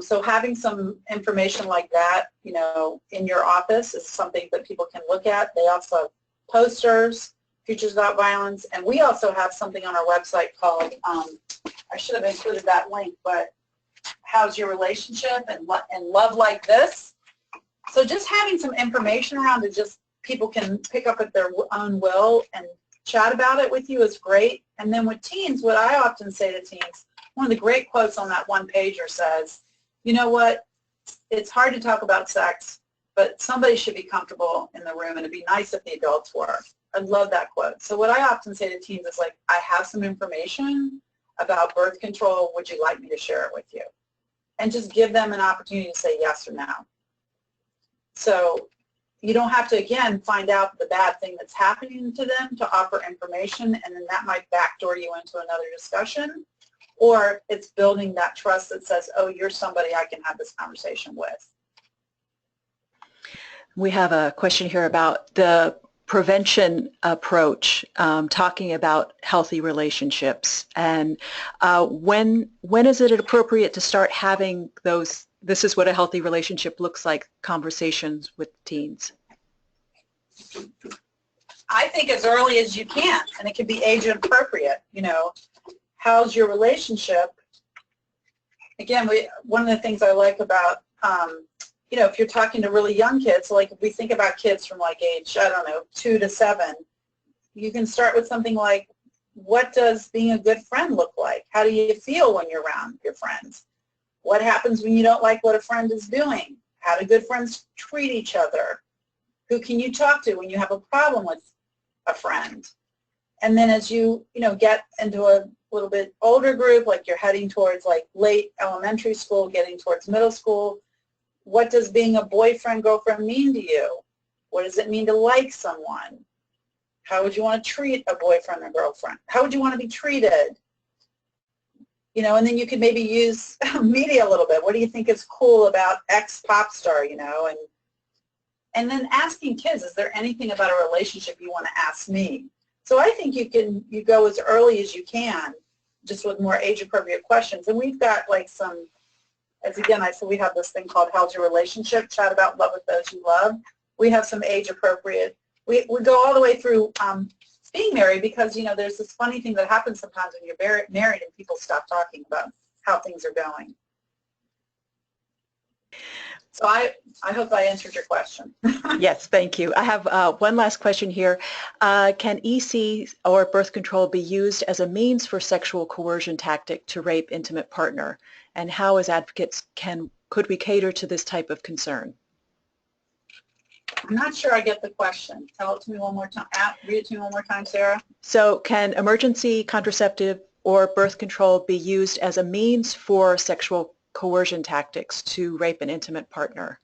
So having some information like that, you know, in your office is something that people can look at. They also have posters, Futures Without Violence, and we also have something on our website called, I should have included that link, but How's Your Relationship and Love Like This. So just having some information around that just people can pick up at their own will and chat about it with you is great. And then with teens, what I often say to teens, one of the great quotes on that one pager says, you know what, it's hard to talk about sex, but somebody should be comfortable in the room and it'd be nice if the adults were. I love that quote. So what I often say to teens is like, I have some information about birth control, would you like me to share it with you? And just give them an opportunity to say yes or no. So you don't have to, again, find out the bad thing that's happening to them to offer information, and then that might backdoor you into another discussion, or it's building that trust that says, oh, you're somebody I can have this conversation with. We have a question here about the prevention approach, talking about healthy relationships, and when is it appropriate to start having those "this is what a healthy relationship looks like" conversations with teens? I think as early as you can, and it can be age appropriate. You know, how's your relationship? Again, one of the things I like about, you know, if you're talking to really young kids, like if we think about kids from like age, I don't know, 2 to 7, you can start with something like, what does being a good friend look like? How do you feel when you're around your friends? What happens when you don't like what a friend is doing? How do good friends treat each other? Who can you talk to when you have a problem with a friend? And then as you get into a little bit older group, like you're heading towards like late elementary school, getting towards middle school, what does being a boyfriend, girlfriend mean to you? What does it mean to like someone? How would you want to treat a boyfriend or girlfriend? How would you want to be treated? You know, and then you could maybe use media a little bit. What do you think is cool about X pop star, you know? And then asking kids, is there anything about a relationship you want to ask me? So I think you go as early as you can, just with more age-appropriate questions. And we've got like some, as again I said, we have this thing called How's Your Relationship? Chat about love with those you love. We have some age-appropriate. We go all the way through being married, because there's this funny thing that happens sometimes when you're married and people stop talking about how things are going. So I hope I answered your question. Yes, thank you. I have one last question here. Can EC or birth control be used as a means for sexual coercion tactic to rape intimate partner? And how, as advocates, could we cater to this type of concern? I'm not sure I get the question. Tell it to me one more time. Read it to me one more time, Sarah. So can emergency contraceptive or birth control be used as a means for sexual coercion tactics to rape an intimate partner?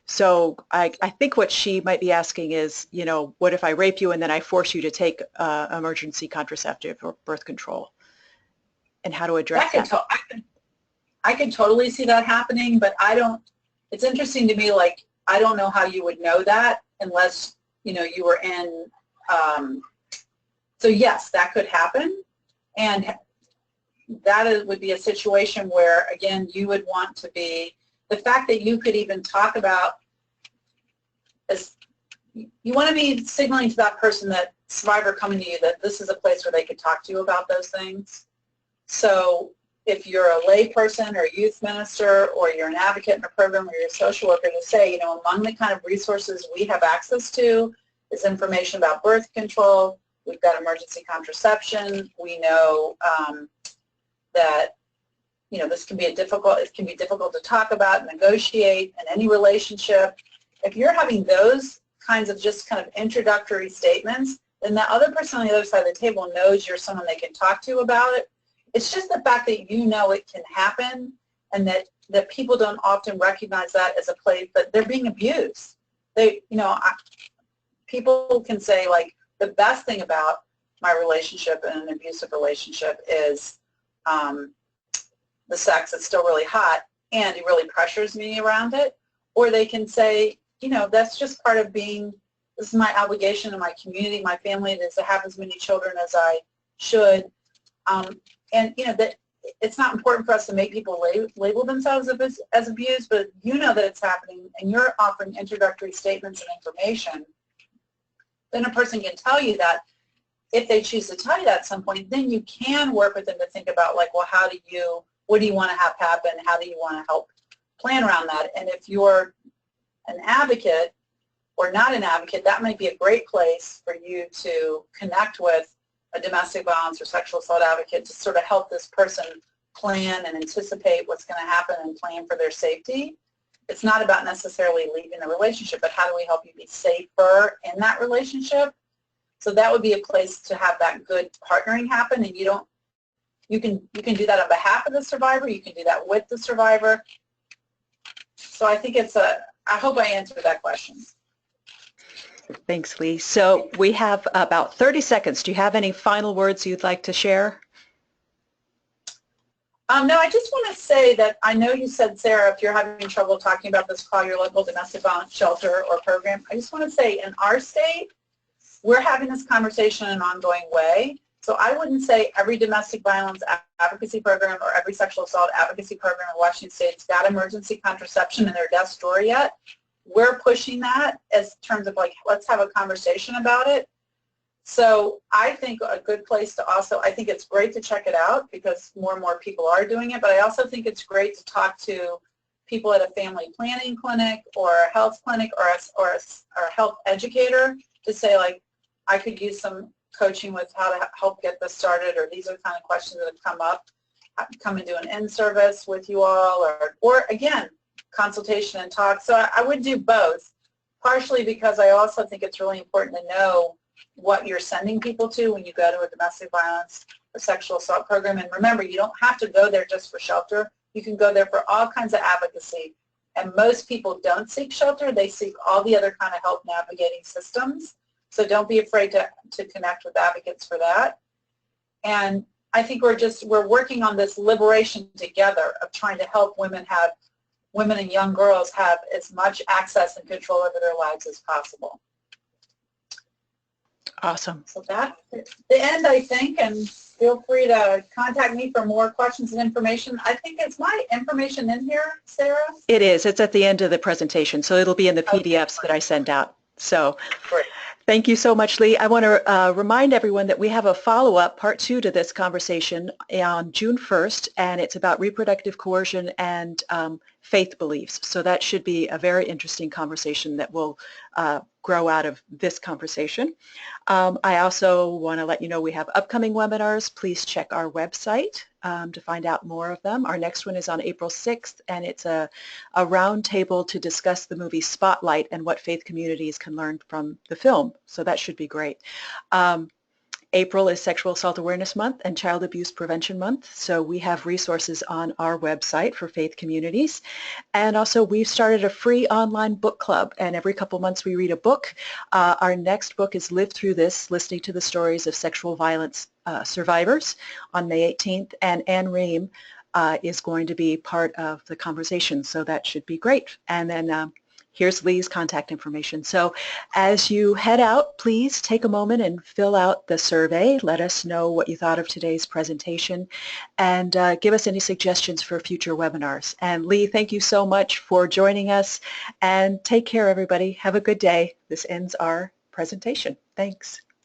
So I think what she might be asking is, what if I rape you and then I force you to take emergency contraceptive or birth control? And how to address that? I can totally see that happening, but it's interesting to me, like, I don't know how you would know that unless, you were in, so yes, that could happen. And that would be a situation where, again, you would want to be, the fact that you could even talk about, you want to be signaling to that person, that survivor coming to you, that this is a place where they could talk to you about those things. So if you're a lay person or a youth minister, or you're an advocate in a program, or you're a social worker, to say, among the kind of resources we have access to is information about birth control. We've got emergency contraception. We know that this can be it can be difficult to talk about, negotiate in any relationship. If you're having those kinds of just kind of introductory statements, then the other person on the other side of the table knows you're someone they can talk to about it. It's just the fact that it can happen, and that people don't often recognize that as a place, but they're being abused. People can say, like, the best thing about my relationship and an abusive relationship is the sex is still really hot and it really pressures me around it. Or they can say, that's just part of being, this is my obligation to my community, my family, is to have as many children as I should. And that it's not important for us to make people label themselves as abused, but that it's happening and you're offering introductory statements and information, then a person can tell you that. If they choose to tell you that at some point, then you can work with them to think about, like, well, what do you want to have happen? How do you want to help plan around that? And if you're an advocate or not an advocate, that might be a great place for you to connect with a domestic violence or sexual assault advocate to sort of help this person plan and anticipate what's going to happen and plan for their safety. It's not about necessarily leaving the relationship, but how do we help you be safer in that relationship? So that would be a place to have that good partnering happen, and you can do that on behalf of the survivor. You can do that with the survivor. So I think I hope I answered that question. Thanks, Leigh. So we have about 30 seconds. Do you have any final words you'd like to share? No, I just want to say that I know you said, Sarah, if you're having trouble talking about this, call your local domestic violence shelter or program. I just want to say, in our state, we're having this conversation in an ongoing way. So I wouldn't say every domestic violence advocacy program or every sexual assault advocacy program in Washington State's got emergency contraception in their desk drawer yet. We're pushing that as terms of like, let's have a conversation about it. So I think a good place to also, I think it's great to check it out because more and more people are doing it, but I also think it's great to talk to people at a family planning clinic or a health clinic or a health educator to say, like, I could use some coaching with how to help get this started, or these are the kind of questions that have come up. Come and do an in-service with you all, or again, consultation and talk. So I would do both, partially because I also think it's really important to know what you're sending people to when you go to a domestic violence or sexual assault program. And remember, you don't have to go there just for shelter. You can go there for all kinds of advocacy. And most people don't seek shelter. They seek all the other kind of help navigating systems. So don't be afraid to connect with advocates for that. And I think we're working on this liberation together of trying to help women and young girls have as much access and control over their lives as possible. Awesome. So that's the end, I think, and feel free to contact me for more questions and information. I think it's my information in here, Sarah? It is. It's at the end of the presentation, so it'll be in the PDFs that I send out. So great. Thank you so much, Leigh. I want to remind everyone that we have a follow-up, part 2 to this conversation on June 1st, and it's about reproductive coercion and faith beliefs. So that should be a very interesting conversation that will grow out of this conversation. I also want to let you know we have upcoming webinars. Please check our website to find out more of them. Our next one is on April 6th, and it's a roundtable to discuss the movie Spotlight and what faith communities can learn from the film. So that should be great. April is Sexual Assault Awareness Month and Child Abuse Prevention Month, so we have resources on our website for faith communities. And also we've started a free online book club, and every couple months we read a book. Our next book is Live Through This, Listening to the Stories of Sexual Violence Survivors on May 18th, and Anne Ream is going to be part of the conversation, so that should be great. And then here's Leigh's contact information. So as you head out, please take a moment and fill out the survey. Let us know what you thought of today's presentation, and give us any suggestions for future webinars. And Leigh, thank you so much for joining us, and take care, everybody. Have a good day. This ends our presentation. Thanks.